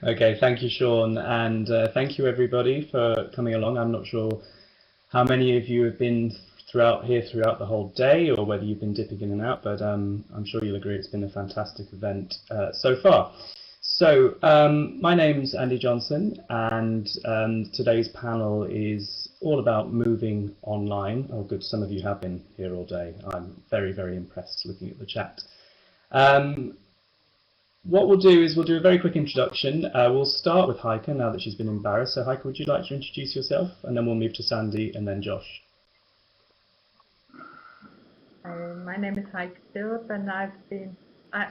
Okay, thank you, Sean, and thank you everybody for coming along. I'm not sure how many of you have been throughout the whole day, or whether you've been dipping in and out, but I'm sure you'll agree it's been a fantastic event so far. So my name's Andy Johnson, and today's panel is all about moving online. Oh, good, some of you have been here all day. I'm very, very impressed looking at the chat. What we'll do is we'll do a very quick introduction. We'll start with Heike now that she's been embarrassed. So Heike, would you like to introduce yourself? And then we'll move to Sandy and then Josh. My name is Heike Philp, and I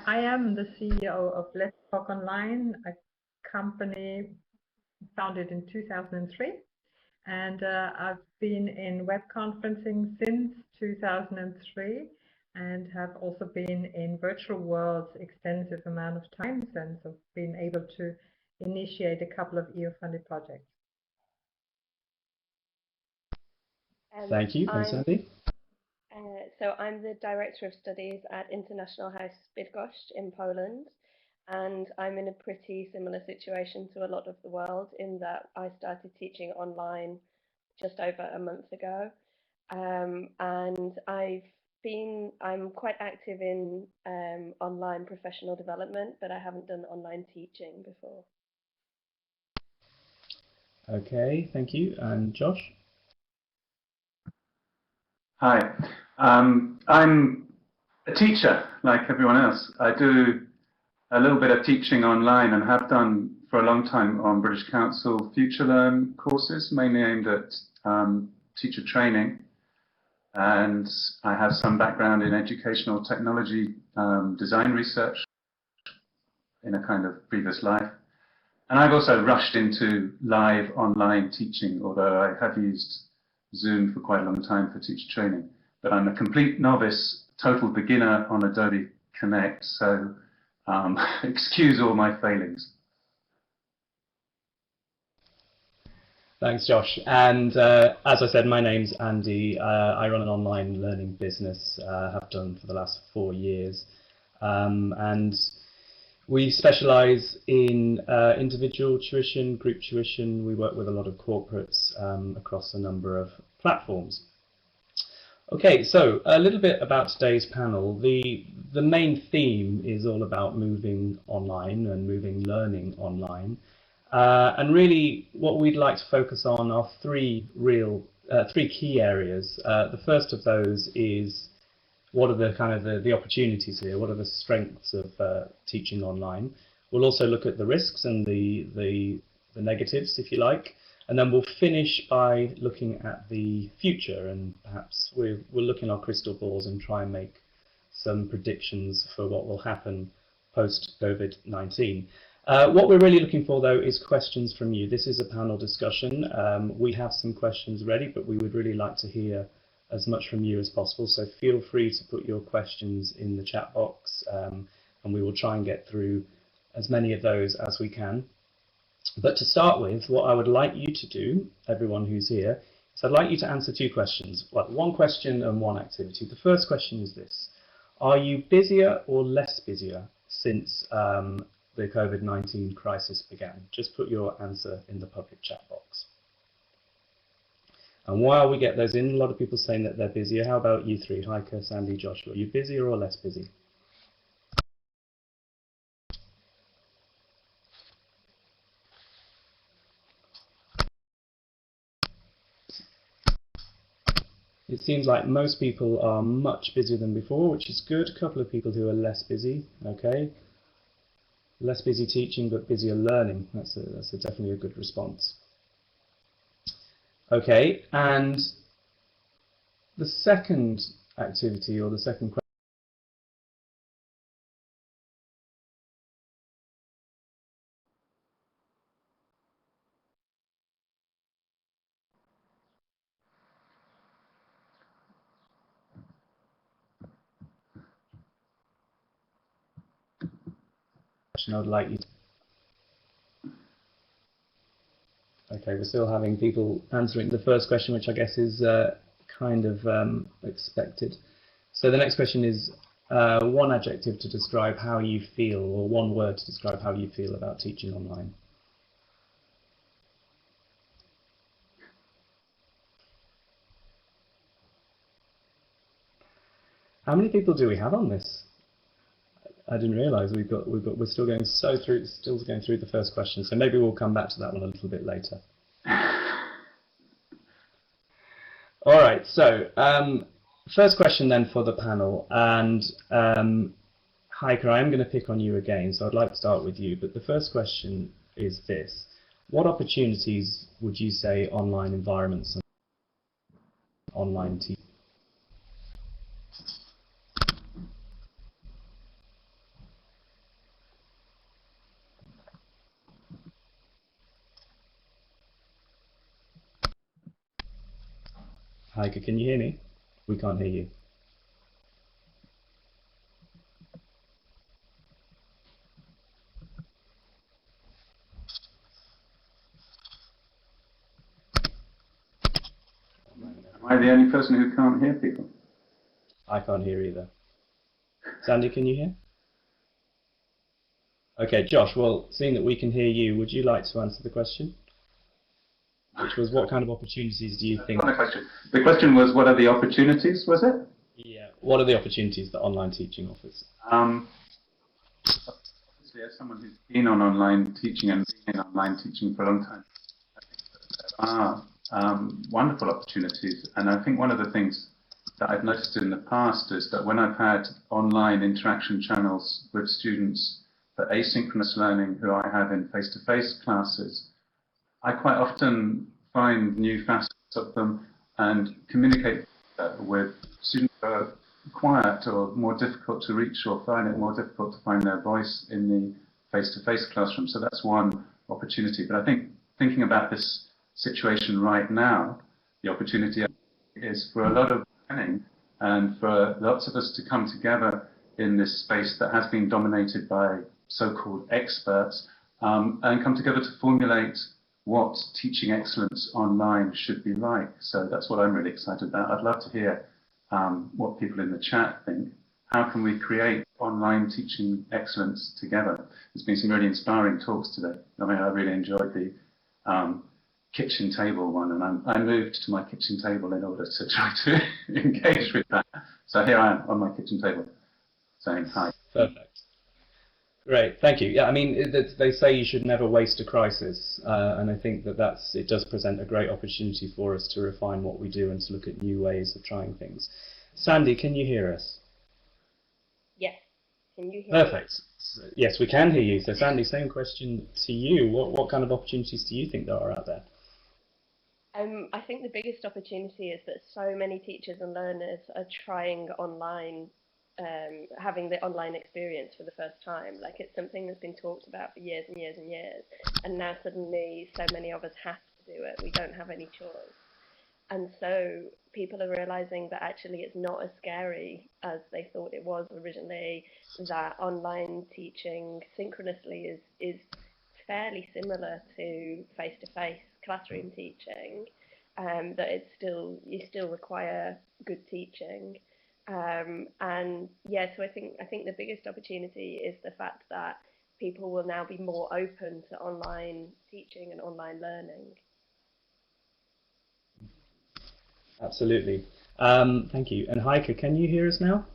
am the CEO of Let's Talk Online, a company founded in 2003. And I've been in web conferencing since 2003 and have also been in virtual worlds extensive amount of times, and so been able to initiate a couple of EU-funded projects. Thank you. Thanks, Sandy. So I'm the Director of Studies at International House Bydgoszcz in Poland, and I'm in a pretty similar situation to a lot of the world in that I started teaching online just over a month ago, and I'm quite active in online professional development, but I haven't done online teaching before. Okay, thank you. And Josh? Hi, I'm a teacher like everyone else. I do a little bit of teaching online and have done for a long time on British Council Future Learn courses, mainly aimed at teacher training. And I have some background in educational technology design research in a kind of previous life. And I've also rushed into live online teaching, although I have used Zoom for quite a long time for teacher training. But I'm a complete novice, total beginner on Adobe Connect, so excuse all my failings. Thanks, Josh. And as I said, my name's Andy. I run an online learning business, have done for the last 4 years. And we specialise in individual tuition, group tuition. We work with a lot of corporates across a number of platforms. Okay, so a little bit about today's panel. The main theme is all about moving online and moving learning online. And really what we'd like to focus on are three key areas. The first of those is what are the opportunities here? What are the strengths of teaching online? We'll also look at the risks and the negatives, if you like, and then we'll finish by looking at the future, and perhaps we'll look in our crystal balls and try and make some predictions for what will happen post-COVID-19. What we're really looking for, though, is questions from you. This is a panel discussion. We have some questions ready, but we would really like to hear as much from you as possible, so feel free to put your questions in the chat box, and we will try and get through as many of those as we can. But to start with, what I would like you to do, everyone who's here, is I'd like you to answer 2 questions. Well, 1 question and 1 activity. The first question is this: are you busier or less busier since the COVID-19 crisis began? Just put your answer in the public chat box. And while we get those in, a lot of people saying that they're busier. How about you 3, Heike, Sandy, Joshua? Are you busier or less busy? It seems like most people are much busier than before, which is good. A couple of people who are less busy, okay. Less busy teaching, but busier learning. That's definitely a good response. Okay, and the second activity, or the second question, I would like you to... Okay, we're still having people answering the first question, which I guess is kind of expected. So the next question is, one adjective to describe how you feel, or one word to describe how you feel about teaching online. How many people do we have on this? I didn't realise we're still going through the first question, so maybe we'll come back to that one a little bit later. All right, so first question then for the panel, and Heike, I am going to pick on you again, so I'd like to start with you, but the first question is this: what opportunities would you say online environments and online teaching? Heike, can you hear me? We can't hear you. Am I the only person who can't hear people? I can't hear either. Sandy, can you hear? Okay, Josh, well, seeing that we can hear you, would you like to answer the question? Which was, what kind of opportunities do you think... The question was, what are the opportunities, was it? Yeah, what are the opportunities that online teaching offers? Obviously, as someone who's been on online teaching and been in online teaching for a long time, I think that there are wonderful opportunities. And I think one of the things that I've noticed in the past is that when I've had online interaction channels with students for asynchronous learning who I have in face-to-face classes, I quite often find new facets of them and communicate with students who are quiet or more difficult to reach, or find it more difficult to find their voice in the face-to-face classroom. So that's one opportunity. But I think thinking about this situation right now, the opportunity is for a lot of learning and for lots of us to come together in this space that has been dominated by so-called experts and come together to formulate what teaching excellence online should be like. So that's what I'm really excited about. I'd love to hear what people in the chat think. How can we create online teaching excellence together? There's been some really inspiring talks today. I mean, I really enjoyed the kitchen table one, and I moved to my kitchen table in order to try to engage with that. So here I am on my kitchen table saying hi. Perfect. Great, thank you. Yeah, I mean, they say you should never waste a crisis, and I think that it does present a great opportunity for us to refine what we do and to look at new ways of trying things. Sandy, can you hear us? Yes. Can you hear Perfect. Me? Yes, we can hear you. So Sandy, same question to you. What kind of opportunities do you think there are out there? I think the biggest opportunity is that so many teachers and learners are trying online, having the online experience for the first time. Like, it's something that's been talked about for years and years and years, and now suddenly so many of us have to do it. We don't have any choice. And so people are realizing that actually it's not as scary as they thought it was originally, that online teaching synchronously is fairly similar to face-to-face classroom teaching, that you still require good teaching. And yeah, so I think the biggest opportunity is the fact that people will now be more open to online teaching and online learning. Absolutely. Thank you. And Heike, can you hear us now?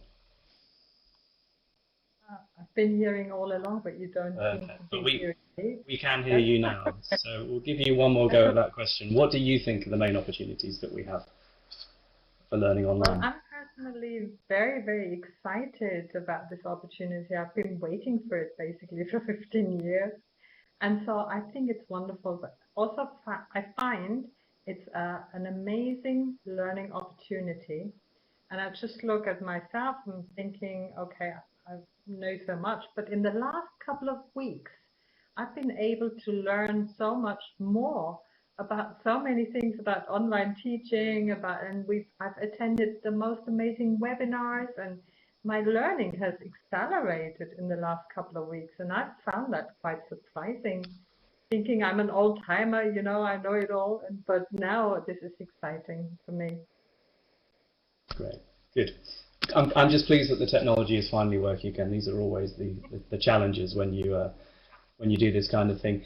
I've been hearing all along, but you don't seem to be hearing me. We can hear you now. So we'll give you one more go at that question. What do you think are the main opportunities that we have for learning online? Well, I'm personally very, very excited about this opportunity. I've been waiting for it basically for 15 years. And so I think it's wonderful. But also I find it's an amazing learning opportunity. And I just look at myself and thinking, okay, I know so much, but in the last couple of weeks, I've been able to learn so much more about so many things about online teaching, I've attended the most amazing webinars, and my learning has accelerated in the last couple of weeks, and I've found that quite surprising. Thinking I'm an old timer, you know, I know it all, but now this is exciting for me. Great, good. I'm just pleased that the technology is finally working again. These are always the challenges when you do this kind of thing.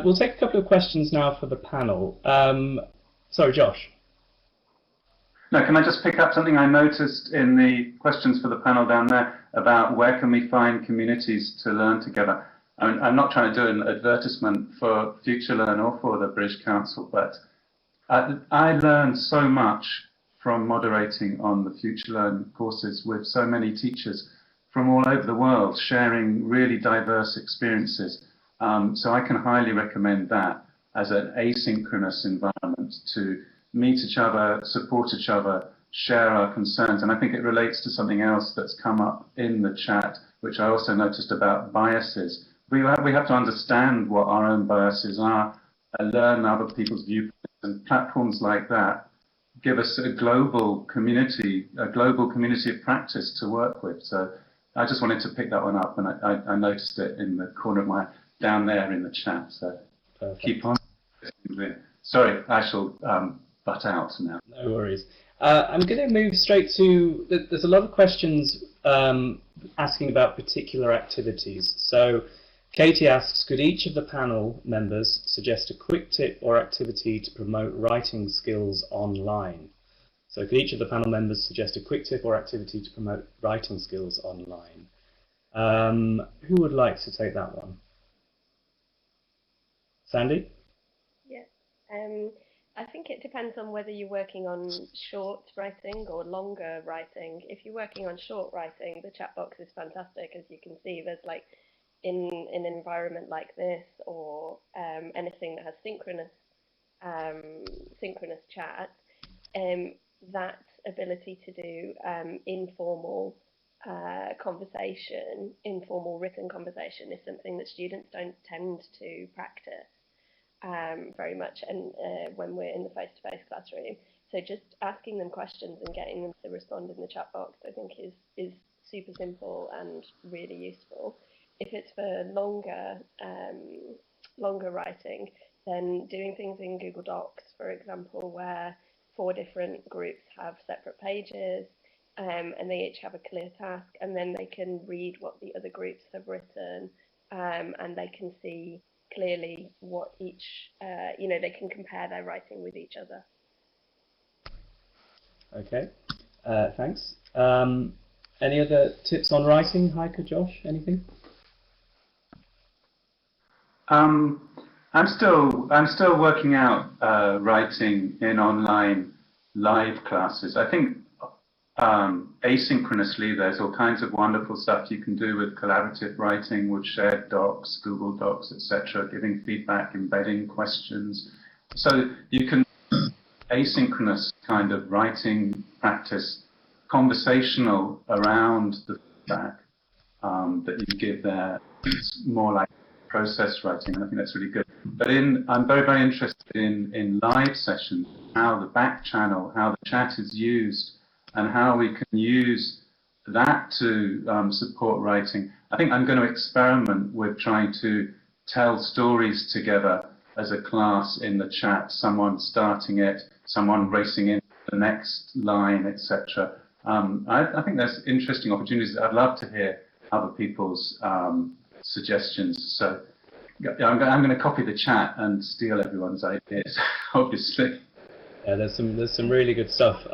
We'll take a couple of questions now for the panel. Sorry, Josh. No, can I just pick up something I noticed in the questions for the panel down there about where can we find communities to learn together? I mean, I'm not trying to do an advertisement for FutureLearn or for the British Council, but I learned so much from moderating on the FutureLearn courses with so many teachers from all over the world sharing really diverse experiences. So I can highly recommend that as an asynchronous environment to meet each other, support each other, share our concerns. And I think it relates to something else that's come up in the chat, which I also noticed about biases. We have to understand what our own biases are and learn other people's viewpoints, and platforms like that give us a global community of practice to work with. So I just wanted to pick that one up, and I noticed it in the corner of my, down there in the chat. So Perfect. Keep on. Sorry, I shall butt out now. No worries. I'm going to move straight to, there's a lot of questions asking about particular activities. So Katie asks, could each of the panel members suggest a quick tip or activity to promote writing skills online? So could each of the panel members suggest a quick tip or activity to promote writing skills online? Who would like to take that one? Sandy? Yeah. I think it depends on whether you're working on short writing or longer writing. If you're working on short writing, the chat box is fantastic. As you can see, there's like in an environment like this, or anything that has synchronous chat, that ability to do informal conversation, informal written conversation, is something that students don't tend to practice very much, and when we're in the face-to-face classroom. So just asking them questions and getting them to respond in the chat box, I think is super simple and really useful. If it's for longer writing, then doing things in Google Docs, for example, where 4 different groups have separate pages, and they each have a clear task, and then they can read what the other groups have written, and they can see clearly what each, they can compare their writing with each other. Okay, thanks. Any other tips on writing, Heike, Josh, anything? I'm still working out writing in online live classes. I think asynchronously there's all kinds of wonderful stuff you can do with collaborative writing, with shared docs, Google Docs, etc., giving feedback, embedding questions. So you can asynchronous kind of writing practice, conversational around the feedback that you give there. It's more like process writing, and I think that's really good. But I'm very, very interested in live sessions, how the back channel, how the chat is used, and how we can use that to support writing. I think I'm going to experiment with trying to tell stories together as a class in the chat, someone starting it, someone racing in the next line, etc. I think there's interesting opportunities. I'd love to hear other people's suggestions. So I'm going to copy the chat and steal everyone's ideas, obviously. Yeah, there's some really good stuff.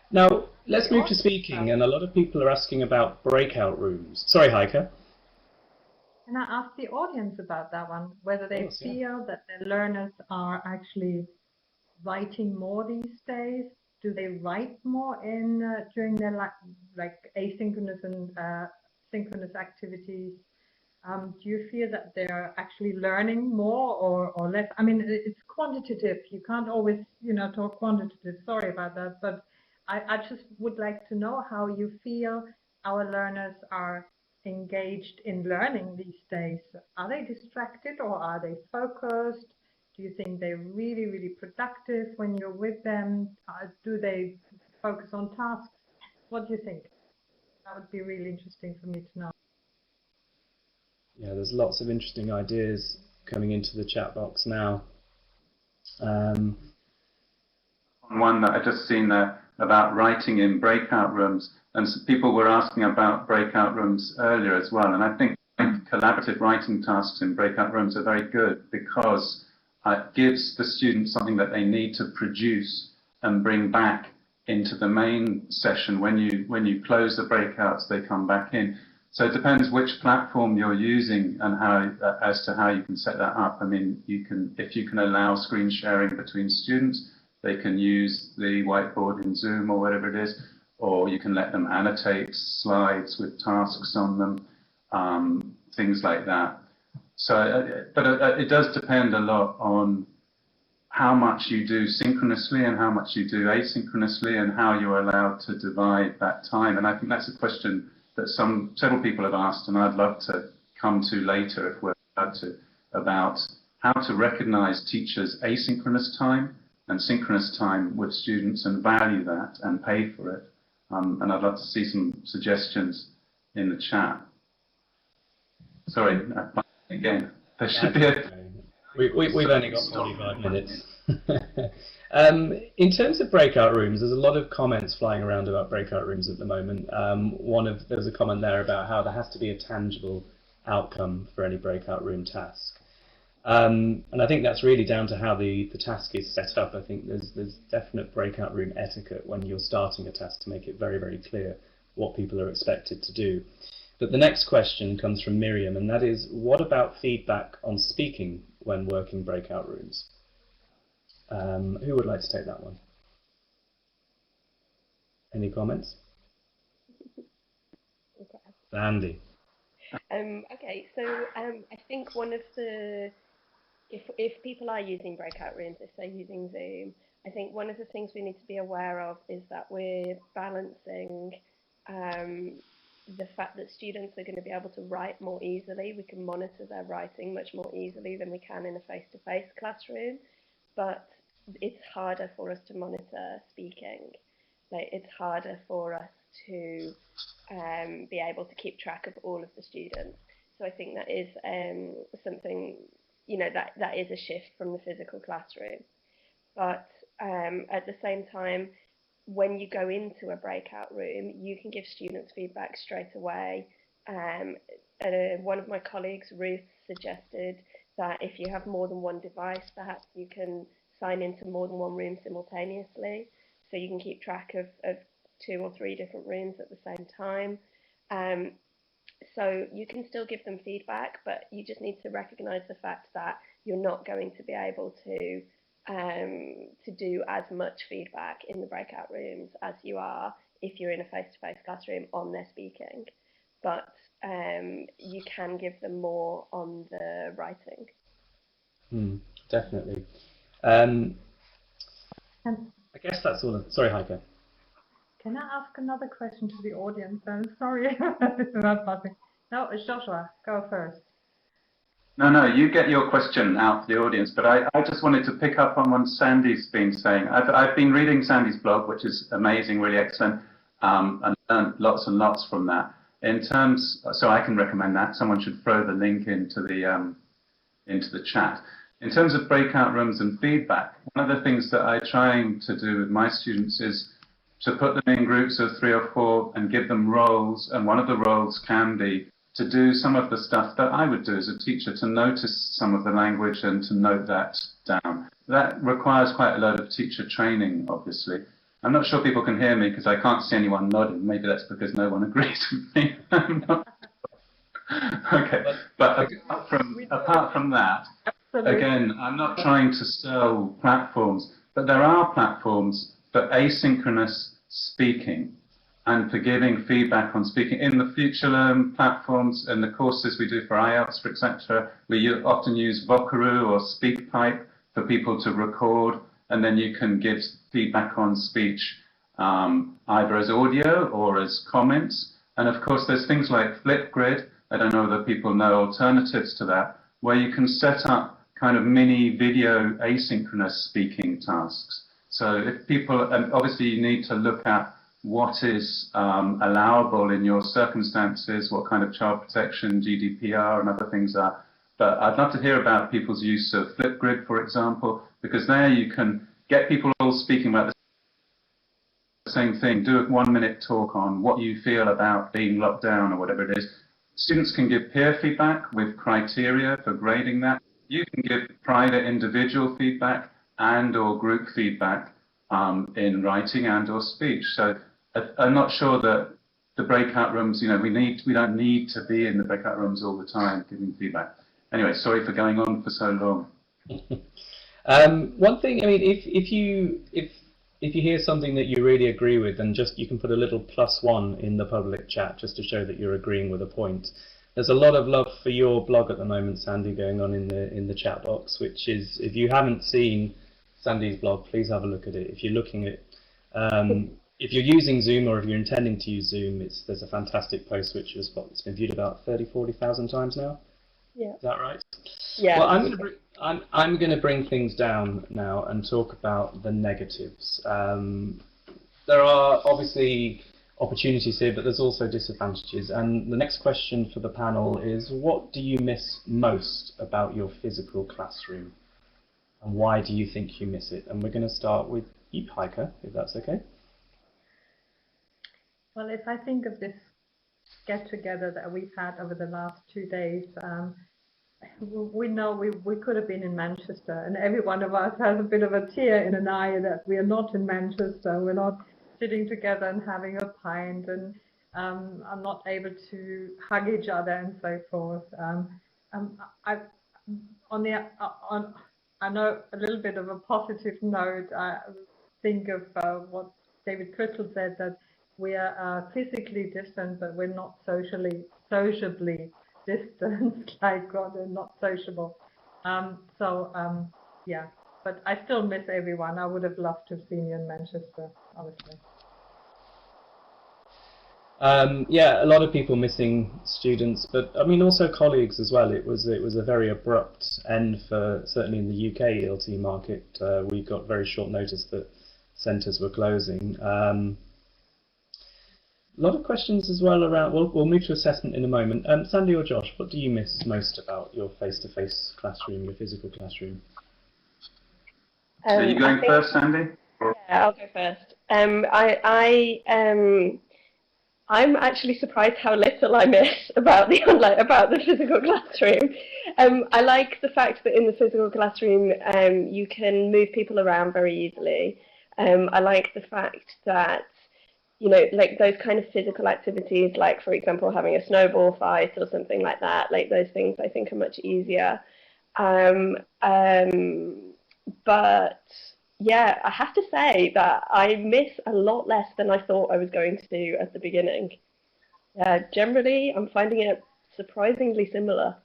Now, let's move to speaking, and a lot of people are asking about breakout rooms. Sorry, Heike. Can I ask the audience about that one, whether they feel that their learners are actually writing more these days? Do they write more during their like asynchronous and synchronous activities? Do you feel that they're actually learning more or less? I mean, it's quantitative. You can't always, talk quantitative. Sorry about that, but I just would like to know how you feel our learners are engaged in learning these days. Are they distracted or are they focused? Do you think they're really, really productive when you're with them? Do they focus on tasks? What do you think? That would be really interesting for me to know. Yeah, there's lots of interesting ideas coming into the chat box now. One that I just seen there about writing in breakout rooms. And people were asking about breakout rooms earlier as well. And I think collaborative writing tasks in breakout rooms are very good because it gives the students something that they need to produce and bring back into the main session. When you close the breakouts, they come back in. So it depends which platform you're using and how as to how you can set that up. I mean, if you can allow screen sharing between students, they can use the whiteboard in Zoom or whatever it is, or you can let them annotate slides with tasks on them, things like that. So, but it does depend a lot on how much you do synchronously and how much you do asynchronously and how you're allowed to divide that time. And I think that's a question that several people have asked, and I'd love to come to later if we're allowed to, about how to recognize teachers' asynchronous time and synchronous time with students and value that and pay for it. And I'd love to see some suggestions in the chat. Sorry, again, there should be a... We've only got 45 minutes. In terms of breakout rooms, there's a lot of comments flying around about breakout rooms at the moment. There's a comment there about how there has to be a tangible outcome for any breakout room task. And I think that's really down to how the task is set up. I think there's definite breakout room etiquette when you're starting a task to make it very, very clear what people are expected to do. But the next question comes from Miriam, and that is, what about feedback on speaking when working breakout rooms? Who would like to take that one? Any comments? Okay. Andy. Okay, so I think one of the, if people are using breakout rooms, if they're using Zoom, I think one of the things we need to be aware of is that we're balancing the fact that students are going to be able to write more easily. We can monitor their writing much more easily than we can in a face-to-face classroom, but it's harder for us to monitor speaking. Like, it's harder for us to be able to keep track of all of the students. So I think that is something, you know, that is a shift from the physical classroom. But at the same time, when you go into a breakout room, you can give students feedback straight away. One of my colleagues, Ruth, suggested that if you have more than one device, perhaps you can sign into more than one room simultaneously, so you can keep track of 2 or 3 different rooms at the same time. So you can still give them feedback, but you just need to recognize the fact that you're not going to be able to do as much feedback in the breakout rooms as you are if you're in a face-to-face classroom on their speaking. But you can give them more on the writing. Definitely. I guess that's all. Sorry, Heike. Can I ask another question to the audience? I'm sorry. This is not passing. No, Joshua, go first. No, you get your question out to the audience, but I just wanted to pick up on what Sandy's been saying. I've been reading Sandy's blog, which is amazing, really excellent, and learned lots and lots from that. So I can recommend that. Someone should throw the link into the chat. In terms of breakout rooms and feedback, one of the things that I try to do with my students is to put them in groups of 3 or 4 and give them roles, and one of the roles can be to do some of the stuff that I would do as a teacher, to notice some of the language and to note that down. That requires quite a lot of teacher training, obviously. I'm not sure people can hear me because I can't see anyone nodding. Maybe that's because no one agrees with me. Okay, but apart from that, again, I'm not trying to sell platforms, but there are platforms for asynchronous speaking and for giving feedback on speaking. In the Future Learn platforms and the courses we do for IELTS, etc., we often use Vocaroo or SpeakPipe for people to record, and then you can give feedback on speech either as audio or as comments. And of course, there's things like Flipgrid. I don't know whether people know alternatives to that, where you can set up kind of mini video asynchronous speaking tasks. So if people, and obviously you need to look at what is allowable in your circumstances, what kind of child protection, GDPR and other things are. But I'd love to hear about people's use of Flipgrid, for example, because there you can get people all speaking about the same thing, do a 1-minute talk on what you feel about being locked down or whatever it is. Students can give peer feedback with criteria for grading that. You can give private individual feedback and or group feedback in writing and or speech. So I'm not sure that the breakout rooms, you know, we don't need to be in the breakout rooms all the time giving feedback. Anyway, sorry for going on for so long. One thing, I mean, if you hear something that you really agree with, then just you can put a little +1 in the public chat just to show that you're agreeing with a point. There's a lot of love for your blog at the moment, Sandy, going on in the chat box, which is, if you haven't seen Sandy's blog, please have a look at it. If you're looking at if you're using Zoom or if you're intending to use Zoom, there's a fantastic post which is it's been viewed about 30,000-40,000 times now. Yeah. Is that right? Yeah. Well, I'm going to bring things down now and talk about the negatives. There are obviously opportunities here, but there's also disadvantages. And the next question for the panel is, what do you miss most about your physical classroom? And why do you think you miss it? And we're going to start with you, Heike, if that's okay. Well, if I think of this get-together that we've had over the last 2 days, we know we could have been in Manchester, and every one of us has a bit of a tear in an eye that we are not in Manchester. We're not sitting together and having a pint, and are not able to hug each other and so forth. I know a little bit of a positive note. I think of what David Crystal said, that we are physically distant, but we're not sociably distant, like God, and not sociable. Yeah, but I still miss everyone. I would have loved to have seen you in Manchester, honestly. Yeah, a lot of people missing students, but I mean also colleagues as well. It was a very abrupt end for, certainly in the UK ELT market. We got very short notice that centres were closing. A lot of questions as well around, we'll move to assessment in a moment. Sandy or Josh, what do you miss most about your face-to-face classroom, your physical classroom? Are you going first, Sandy? Yeah, I'll go first. I'm actually surprised how little I miss about the physical classroom. I like the fact that in the physical classroom you can move people around very easily. I like the fact that, you know, like those kind of physical activities, like for example having a snowball fight or something like that, like those things I think are much easier. But yeah, I have to say that I miss a lot less than I thought I was going to do at the beginning. Generally, I'm finding it surprisingly similar.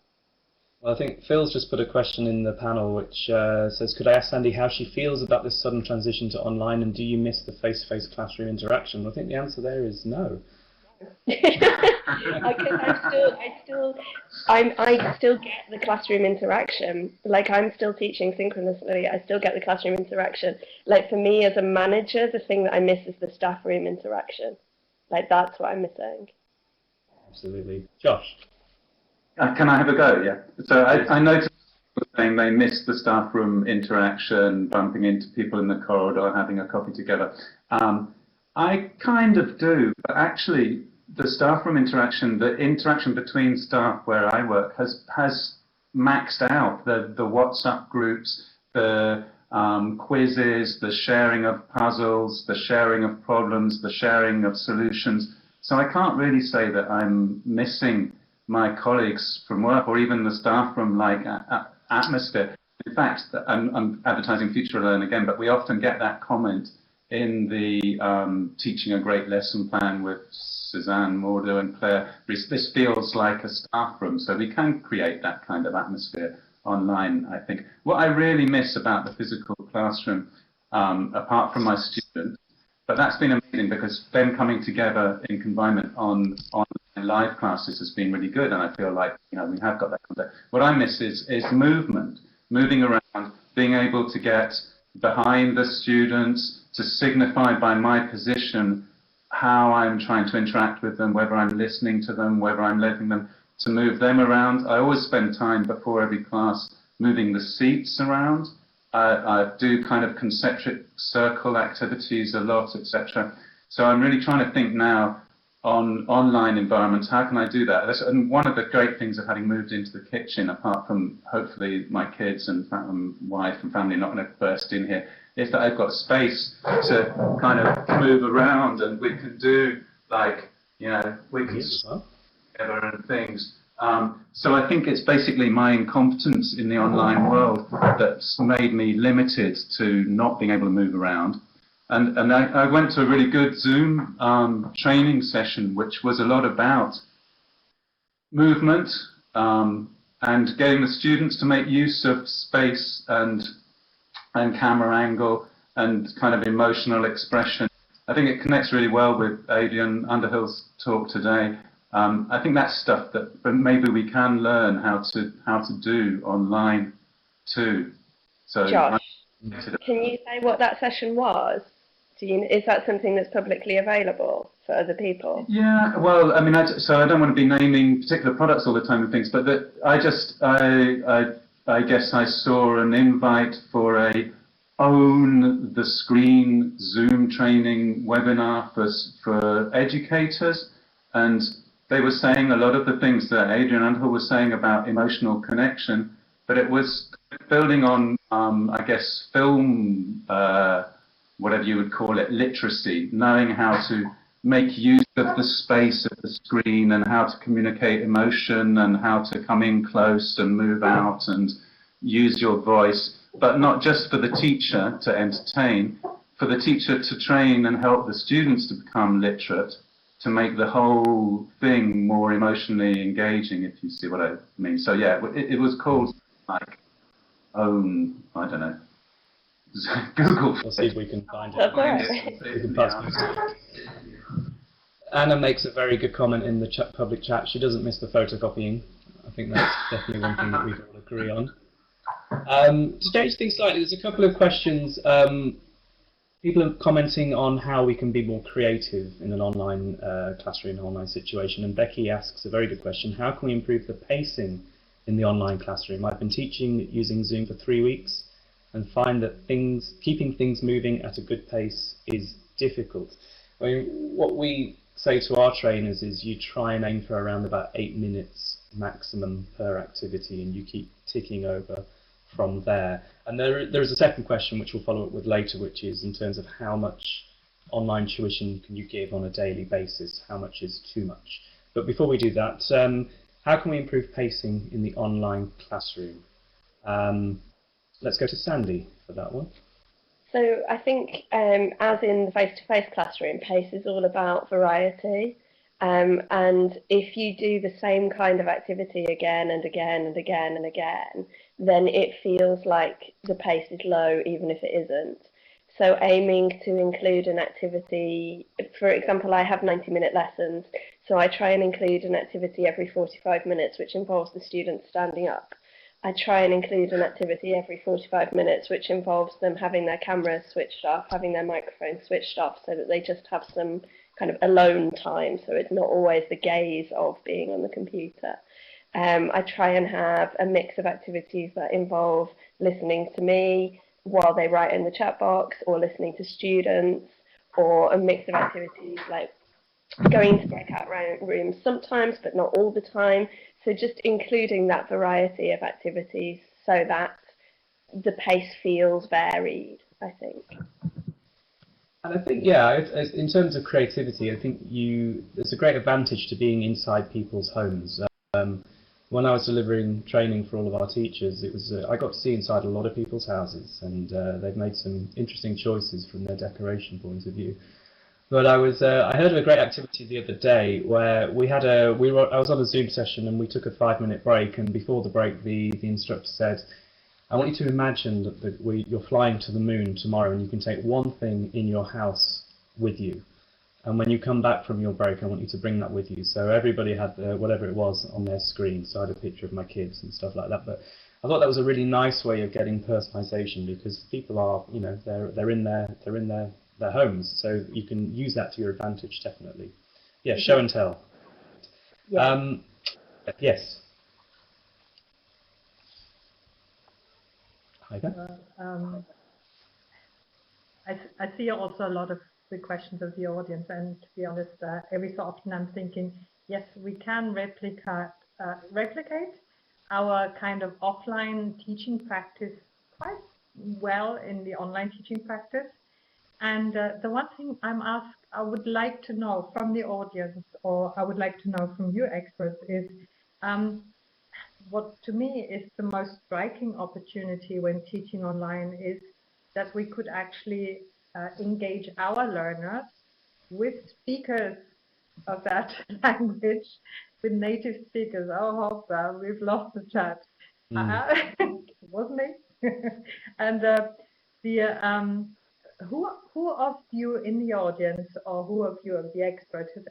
Well, I think Phil's just put a question in the panel which says, could I ask Sandy how she feels about this sudden transition to online, and do you miss the face-to-face classroom interaction? I think the answer there is no. I still get the classroom interaction. Like, I'm still teaching synchronously. I still get the classroom interaction. Like, for me as a manager, the thing that I miss is the staff room interaction. Like, that's what I'm missing. Absolutely. Josh? Can I have a go? Yeah. So I noticed people saying they missed the staff room interaction, bumping into people in the corridor, having a coffee together. I kind of do, but actually the staff room interaction, the interaction between staff where I work has maxed out. The WhatsApp groups, the quizzes, the sharing of puzzles, the sharing of problems, the sharing of solutions. So I can't really say that I'm missing my colleagues from work or even the staff room like atmosphere. In fact, I'm advertising Future Learn again, but we often get that comment in the Teaching a Great Lesson Plan with Suzanne, Mordo and Claire. This feels like a staff room, so we can create that kind of atmosphere online, I think. What I really miss about the physical classroom, apart from my students, but that's been amazing because them coming together in confinement on live classes has been really good, and I feel like, you know, we have got that contact. What I miss is movement, moving around, being able to get behind the students, to signify by my position how I'm trying to interact with them, whether I'm listening to them, whether I'm letting them, to move them around. I always spend time before every class moving the seats around. I do kind of concentric circle activities a lot, etc. So I'm really trying to think now on online environments, how can I do that? And one of the great things of having moved into the kitchen, apart from hopefully my kids and wife and family not going to burst in here, is that I've got space to kind of move around, and we can do like, you know, we can together and things. So I think it's basically my incompetence in the online world that's made me limited to not being able to move around. And I went to a really good Zoom training session, which was a lot about movement and getting the students to make use of space and camera angle and kind of emotional expression. I think it connects really well with Adrian Underhill's talk today. I think that's stuff that maybe we can learn how to do online too. So Josh, can you say what that session was? Is that something that's publicly available for other people? Yeah, well, I mean, so I don't want to be naming particular products all the time and things, but I guess I saw an invite for a own the screen Zoom training webinar for educators, and they were saying a lot of the things that Adrian Underhill was saying about emotional connection, but it was building on, I guess, film, whatever you would call it, literacy, knowing how to make use of the space of the screen and how to communicate emotion and how to come in close and move out and use your voice, but not just for the teacher to entertain, for the teacher to train and help the students to become literate, to make the whole thing more emotionally engaging, if you see what I mean. So yeah, it was called like own, I don't know, Google. We'll see if we can find it. That's all right. Anna makes a very good comment in the public chat. She doesn't miss the photocopying. I think that's definitely one thing that we can all agree on. To change things slightly, there's a couple of questions. People are commenting on how we can be more creative in an online classroom, online situation. And Becky asks a very good question. How can we improve the pacing in the online classroom? I've been teaching using Zoom for 3 weeks and find that keeping things moving at a good pace is difficult. I mean, what we say to our trainers is you try and aim for around about 8 minutes maximum per activity, and you keep ticking over from there. And there is a second question which we'll follow up with later, which is in terms of how much online tuition can you give on a daily basis, how much is too much. But before we do that, how can we improve pacing in the online classroom? Let's go to Sandy for that one. So I think, as in the face-to-face classroom, pace is all about variety. And if you do the same kind of activity again and again and again and again, then it feels like the pace is low, even if it isn't. So aiming to include an activity, for example, I have 90-minute lessons, so I try and include an activity every 45 minutes, which involves the students standing up. I try and include an activity every 45 minutes, which involves them having their cameras switched off, having their microphones switched off, so that they just have some kind of alone time, so it's not always the gaze of being on the computer. I try and have a mix of activities that involve listening to me while they write in the chat box, or listening to students, or a mix of activities like going to breakout rooms sometimes, but not all the time. So just including that variety of activities so that the pace feels varied, I think. And I think, yeah, in terms of creativity, I think there's a great advantage to being inside people's homes. When I was delivering training for all of our teachers, I got to see inside a lot of people's houses, and they've made some interesting choices from their decoration point of view. But I heard of a great activity the other day where I was on a Zoom session and we took a 5-minute break, and before the break the instructor said, I want you to imagine that you're flying to the moon tomorrow, and you can take one thing in your house with you. And when you come back from your break, I want you to bring that with you. So everybody had whatever it was on their screen. So I had a picture of my kids and stuff like that. But I thought that was a really nice way of getting personalisation, because people are, they're in their homes, so you can use that to your advantage, definitely. Yeah, show and tell. Yeah. Yes. Heike? I see also a lot of the questions of the audience. And to be honest, every so often I'm thinking, yes, we can replicate our kind of offline teaching practice quite well in the online teaching practice. And the one thing I would like to know from the audience, or I would like to know from you experts, is what to me is the most striking opportunity when teaching online is that we could actually engage our learners with speakers of that language, with native speakers. Oh, hope we've lost the chat. It wasn't me. And who of you in the audience, or who of you of the experts, has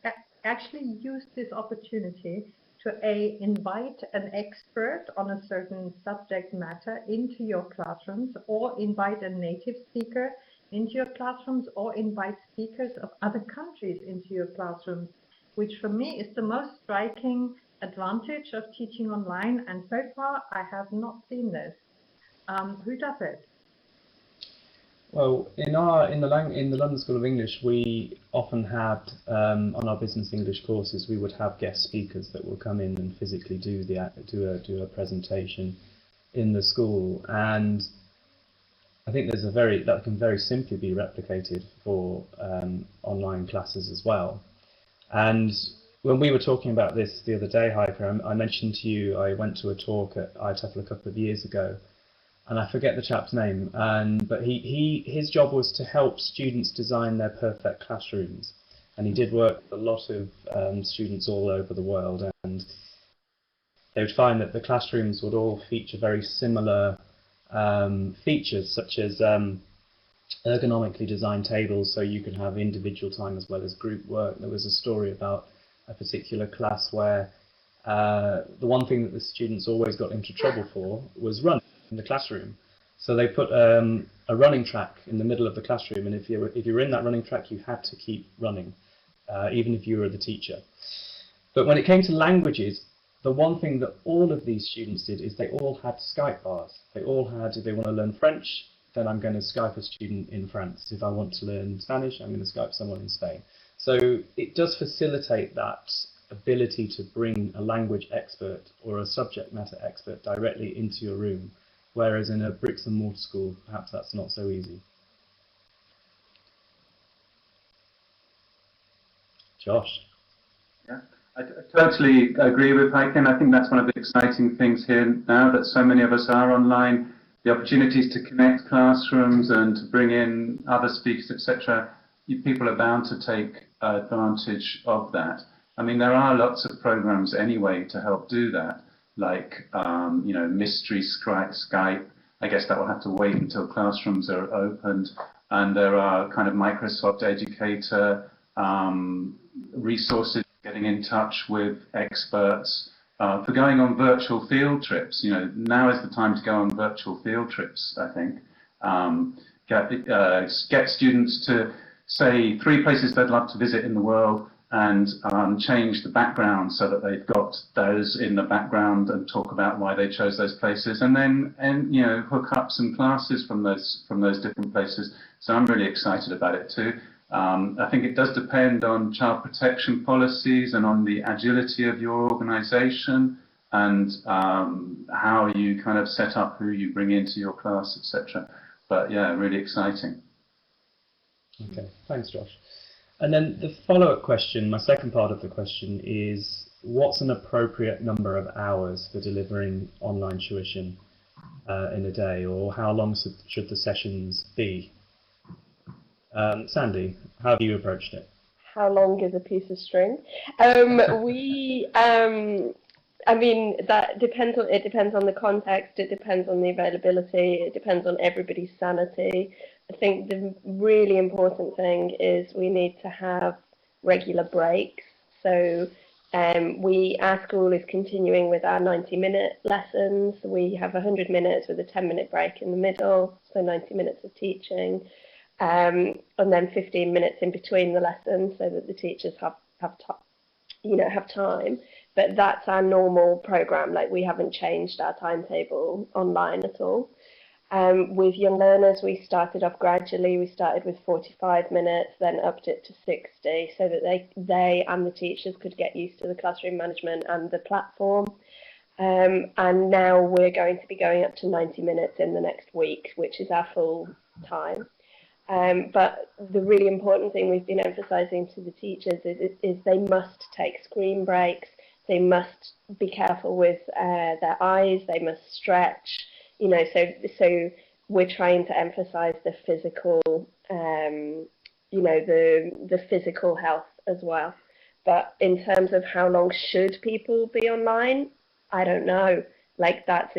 actually used this opportunity to invite an expert on a certain subject matter into your classrooms, or invite a native speaker into your classrooms, or invite speakers of other countries into your classrooms, which for me is the most striking advantage of teaching online. And so far I have not seen this. Who does it? Well, in the London School of English, we often had on our business English courses, we would have guest speakers that will come in and physically do a presentation in the school, and I think that can very simply be replicated for online classes as well. And when we were talking about this the other day, Heike, I mentioned to you I went to a talk at IATEFL a couple of years ago, and I forget the chap's name, but his job was to help students design their perfect classrooms, and he did work with a lot of students all over the world, and they would find that the classrooms would all feature very similar features, such as ergonomically designed tables, so you could have individual time as well as group work. There was a story about a particular class where the one thing that the students always got into trouble for was running in the classroom. So they put a running track in the middle of the classroom, and if you were in that running track, you had to keep running, even if you were the teacher. But when it came to languages, the one thing that all of these students did is they all had Skype bars. They all had, if they want to learn French, then I'm going to Skype a student in France. If I want to learn Spanish, I'm going to Skype someone in Spain. So it does facilitate that ability to bring a language expert or a subject matter expert directly into your room, whereas in a bricks and mortar school, perhaps that's not so easy. Josh? Yeah, I totally agree with Heike, and I think that's one of the exciting things here now that so many of us are online. The opportunities to connect classrooms and to bring in other speakers, etc. People are bound to take advantage of that. I mean, there are lots of programs anyway to help do that, like Mystery Skype. I guess that will have to wait until classrooms are opened. And there are kind of Microsoft Educator resources, getting in touch with experts for going on virtual field trips. Now is the time to go on virtual field trips, I think. Get students to say 3 places they'd love to visit in the world, and change the background so that they've got those in the background and talk about why they chose those places, and then hook up some classes from those different places. So I'm really excited about it too. I think it does depend on child protection policies and on the agility of your organisation, and how you kind of set up who you bring into your class, etc. But yeah, really exciting. Okay, thanks, Josh. And then the follow-up question, my second part of the question, is what's an appropriate number of hours for delivering online tuition in a day, or how long should the sessions be? Sandy, how have you approached it? How long is a piece of string? I mean, it depends on the context, it depends on the availability, it depends on everybody's sanity. I think the really important thing is we need to have regular breaks. So our school is continuing with our 90-minute lessons. We have 100 minutes with a 10-minute break in the middle, so 90 minutes of teaching, and then 15 minutes in between the lessons so that the teachers have time. But that's our normal program. Like, we haven't changed our timetable online at all. With young learners, we started off gradually. We started with 45 minutes, then upped it to 60, so that they and the teachers could get used to the classroom management and the platform. And now we're going to be going up to 90 minutes in the next week, which is our full time. But the really important thing we've been emphasising to the teachers is they must take screen breaks. They must be careful with their eyes. They must stretch. You know, so we're trying to emphasise the physical, you know, the physical health as well. But in terms of how long should people be online, I don't know. Like that's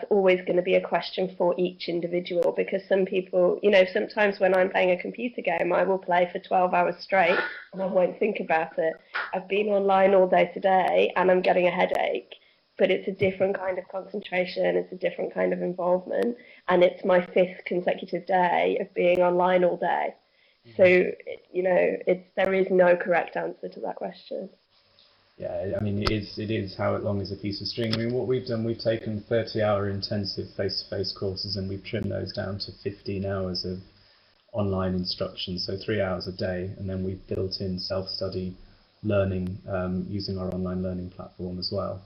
always going to be a question for each individual, because some people, you know, sometimes when I'm playing a computer game, I will play for 12 hours straight and I won't think about it. I've been online all day today and I'm getting a headache, but it's a different kind of concentration, it's a different kind of involvement, and it's my 5th consecutive day of being online all day. So, you know, there is no correct answer to that question. Yeah, I mean, it is how long is a piece of string. I mean, what we've done, we've taken 30-hour intensive face-to-face courses and we've trimmed those down to 15 hours of online instruction, so 3 hours a day, and then we've built in self-study learning using our online learning platform as well.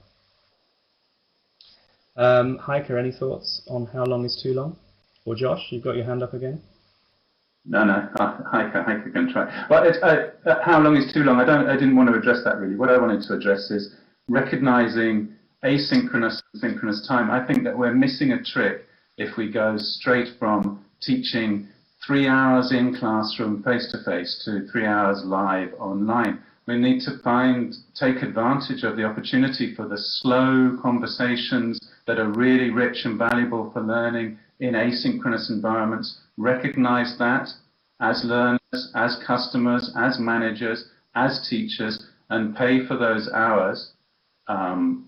Heike, any thoughts on how long is too long? Or Josh, you've got your hand up again? No, Heike can try. Well, how long is too long? I didn't want to address that really. What I wanted to address is recognizing asynchronous and synchronous time. I think that we're missing a trick if we go straight from teaching 3 hours in classroom face-to-face to 3 hours live online. We need to take advantage of the opportunity for the slow conversations that are really rich and valuable for learning in asynchronous environments. Recognize that as learners, as customers, as managers, as teachers, and pay for those hours from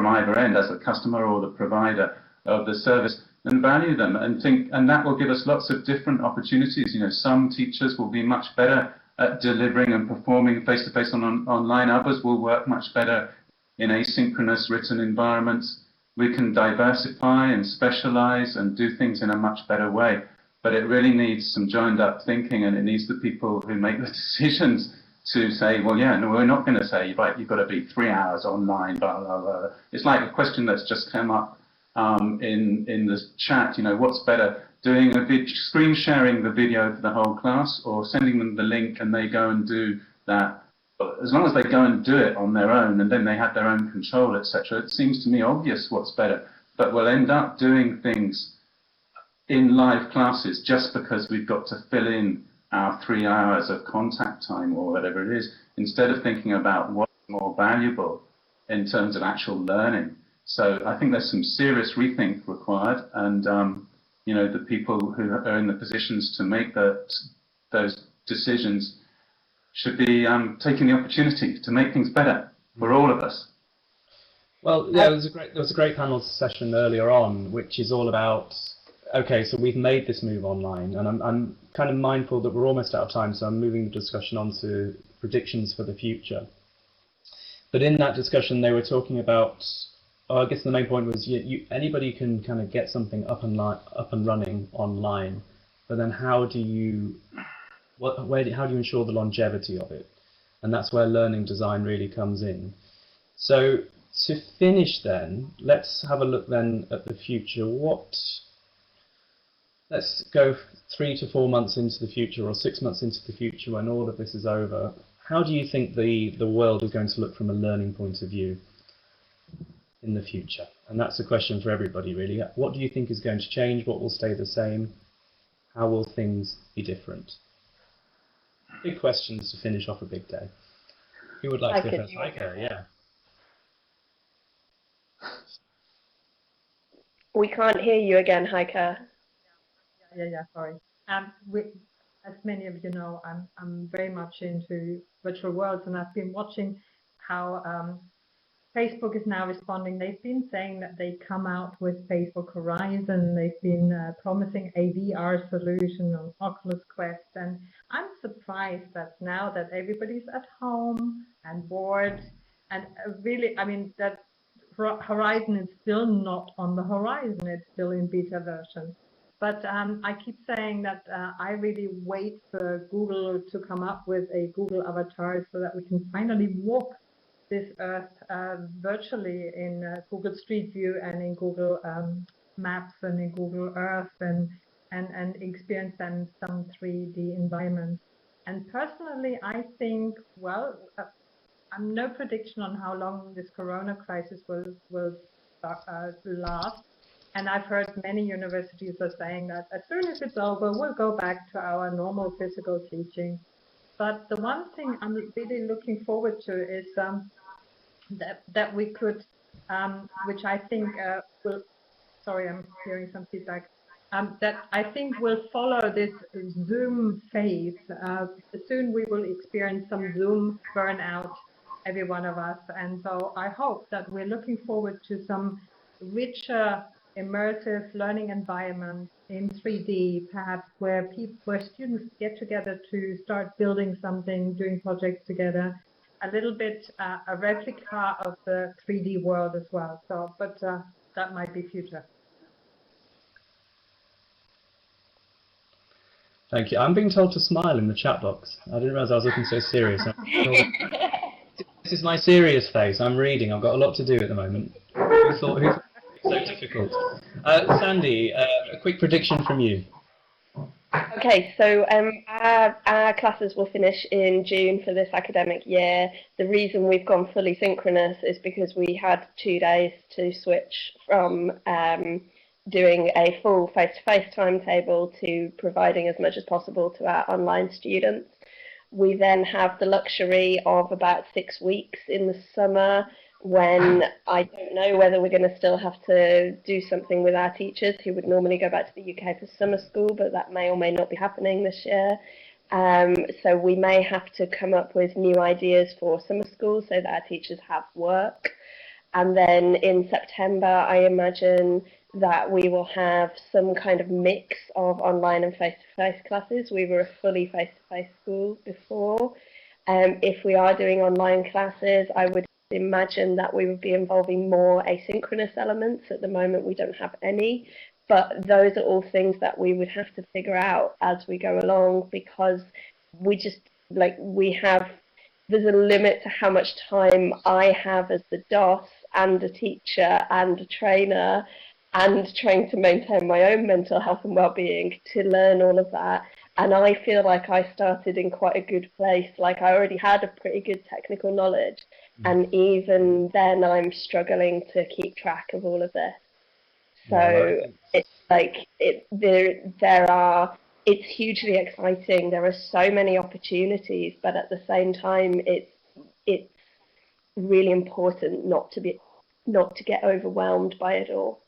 either end, as a customer or the provider of the service, and value them and that will give us lots of different opportunities. You know, some teachers will be much better at delivering and performing face-to-face online. Others will work much better in asynchronous written environments. We can diversify and specialize and do things in a much better way. But it really needs some joined up thinking, and it needs the people who make the decisions to say, well, yeah, no, we're not going to say, right, you've got to be 3 hours online, blah, blah, blah. It's like a question that's just come up in the chat, you know, what's better, doing screen sharing the video for the whole class, or sending them the link and they go and do that? As long as they go and do it on their own and then they have their own control, etc., it seems to me obvious what's better. But we'll end up doing things in live classes just because we've got to fill in our 3 hours of contact time or whatever it is, instead of thinking about what's more valuable in terms of actual learning. So I think there's some serious rethink required, and you know, the people who are in the positions to make those decisions should be taking the opportunity to make things better for all of us. Well, yeah, there was a great panel session earlier on, which is all about, okay, so we've made this move online, and I'm kind of mindful that we're almost out of time, so I'm moving the discussion on to predictions for the future. But in that discussion, they were talking about, I guess the main point was anybody can kind of get something up and running online, but then how do you ensure the longevity of it? And that's where learning design really comes in. So to finish then, let's have a look then at the future. Let's go 3 to 4 months into the future, or 6 months into the future, when all of this is over. How do you think the world is going to look from a learning point of view in the future? And that's a question for everybody, really. What do you think is going to change? What will stay the same? How will things be different? Big questions to finish off a big day. Who would like to go first? Heike, yeah. We can't hear you again, Heike. Yeah, sorry. As many of you know, I'm very much into virtual worlds, and I've been watching how Facebook is now responding. They've been saying that they come out with Facebook Horizon. They've been promising a VR solution on Oculus Quest, and I'm surprised that now that everybody's at home and bored, and really, I mean, that horizon is still not on the horizon. It's still in beta version. But I keep saying that I really wait for Google to come up with a Google avatar so that we can finally walk this earth virtually in Google Street View and in Google Maps and in Google Earth and experience them some 3D environments. And personally, I think, well, I'm no prediction on how long this Corona crisis will last. And I've heard many universities are saying that as soon as it's over, we'll go back to our normal physical teaching. But the one thing I'm really looking forward to is that we could, which I think will, sorry, I'm hearing some feedback, that I think will follow this Zoom phase. Soon we will experience some Zoom burnout, every one of us. And so I hope that we're looking forward to some richer, immersive learning environment in 3D, perhaps where students get together to start building something, doing projects together, a little bit a replica of the 3D world as well. So, but that might be future. Thank you. I'm being told to smile in the chat box. I didn't realise I was looking so serious. This is my serious face. I'm reading. I've got a lot to do at the moment. Who thought it was so difficult? Sandy, a quick prediction from you. Okay, so our classes will finish in June for this academic year. The reason we've gone fully synchronous is because we had 2 days to switch from doing a full face-to-face timetable to providing as much as possible to our online students. We then have the luxury of about 6 weeks in the summer when I don't know whether we're going to still have to do something with our teachers who would normally go back to the UK for summer school, but that may or may not be happening this year. So we may have to come up with new ideas for summer school so that our teachers have work. And then in September, I imagine that we will have some kind of mix of online and face-to-face classes. We were a fully face-to-face school before. If we are doing online classes, I would imagine that we would be involving more asynchronous elements. At the moment, we don't have any, but those are all things that we would have to figure out as we go along, because we just, there's a limit to how much time I have as the DOS and a teacher and a trainer and trying to maintain my own mental health and well-being to learn all of that. And I feel like I started in quite a good place. Like I already had a pretty good technical knowledge. And even then I'm struggling to keep track of all of this. So it's like, it's hugely exciting. There are so many opportunities, but at the same time, it's really important not to get overwhelmed by it all.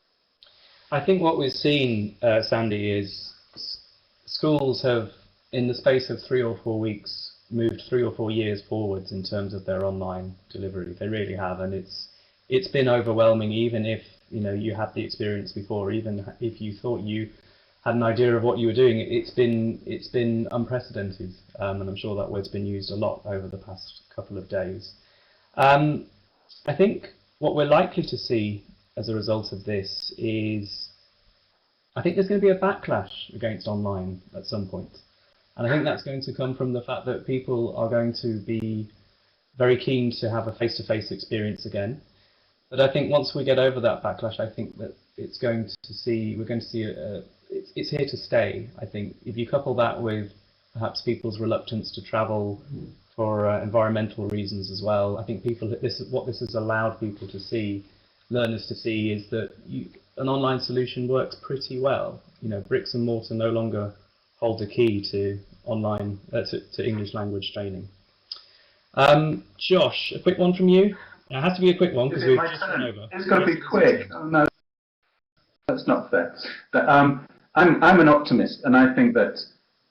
I think what we've seen, Sandy, is schools have, in the space of 3 or 4 weeks, moved 3 or 4 years forwards in terms of their online delivery. They really have, and it's been overwhelming. Even if you had the experience before, even if you thought you had an idea of what you were doing, it's been unprecedented, and I'm sure that word's been used a lot over the past couple of days. I think what we're likely to see as a result of this is, I think there's going to be a backlash against online at some point. And I think that's going to come from the fact that people are going to be very keen to have a face-to-face experience again. But I think once we get over that backlash, I think that we're going to see it's here to stay. I think if you couple that with perhaps people's reluctance to travel for environmental reasons as well, I think what this has allowed people to see, learners to see, is that an online solution works pretty well. Bricks and mortar no longer hold the key to online to English language training. Josh, a quick one from you. It has to be a quick one because we've just run over. It's got to be quick. Oh, no, that's not fair. But I'm an optimist, and I think that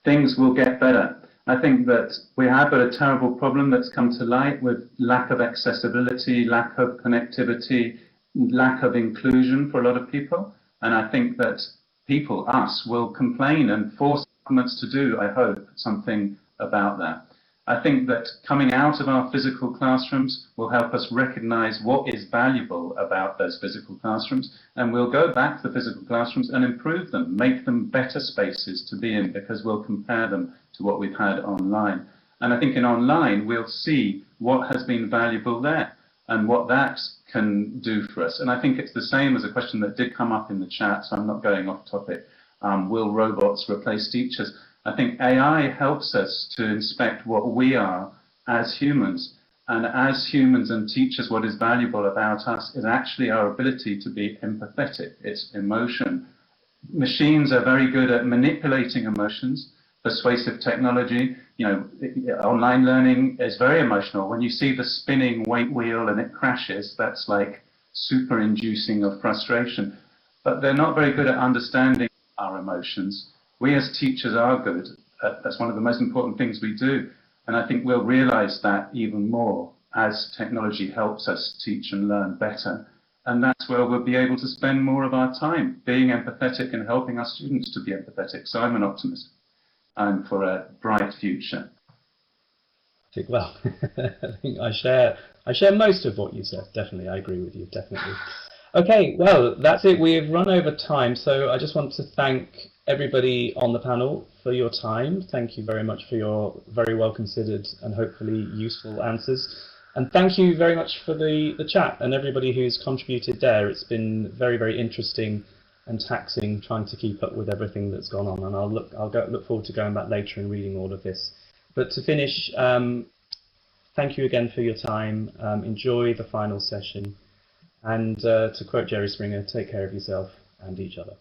things will get better. I think that we have got a terrible problem that's come to light with lack of accessibility, lack of connectivity, lack of inclusion for a lot of people. And I think that people, us, will complain and force governments to do, I hope, something about that. I think that coming out of our physical classrooms will help us recognize what is valuable about those physical classrooms, and we'll go back to the physical classrooms and improve them, make them better spaces to be in, because we'll compare them to what we've had online. And I think in online, we'll see what has been valuable there and what that can do for us. And I think it's the same as a question that did come up in the chat, so I'm not going off topic. Will robots replace teachers? I think AI helps us to inspect what we are as humans. And as humans and teachers, what is valuable about us is actually our ability to be empathetic. It's emotion. Machines are very good at manipulating emotions. Persuasive technology, online learning is very emotional. When you see the spinning weight wheel and it crashes, that's like super inducing of frustration. But they're not very good at understanding our emotions. We as teachers are good. That's one of the most important things we do. And I think we'll realize that even more as technology helps us teach and learn better. And that's where we'll be able to spend more of our time being empathetic and helping our students to be empathetic. So I'm an optimist. I'm for a bright future. Well, I think I share most of what you said. Definitely, I agree with you. Definitely. Okay, well, that's it. We've run over time, so I just want to thank everybody on the panel for your time. Thank you very much for your very well considered and hopefully useful answers. And thank you very much for the chat and everybody who's contributed there. It's been very, very interesting and taxing trying to keep up with everything that's gone on. And I'll look forward to going back later and reading all of this. But to finish, thank you again for your time. Enjoy the final session. And to quote Jerry Springer, take care of yourself and each other.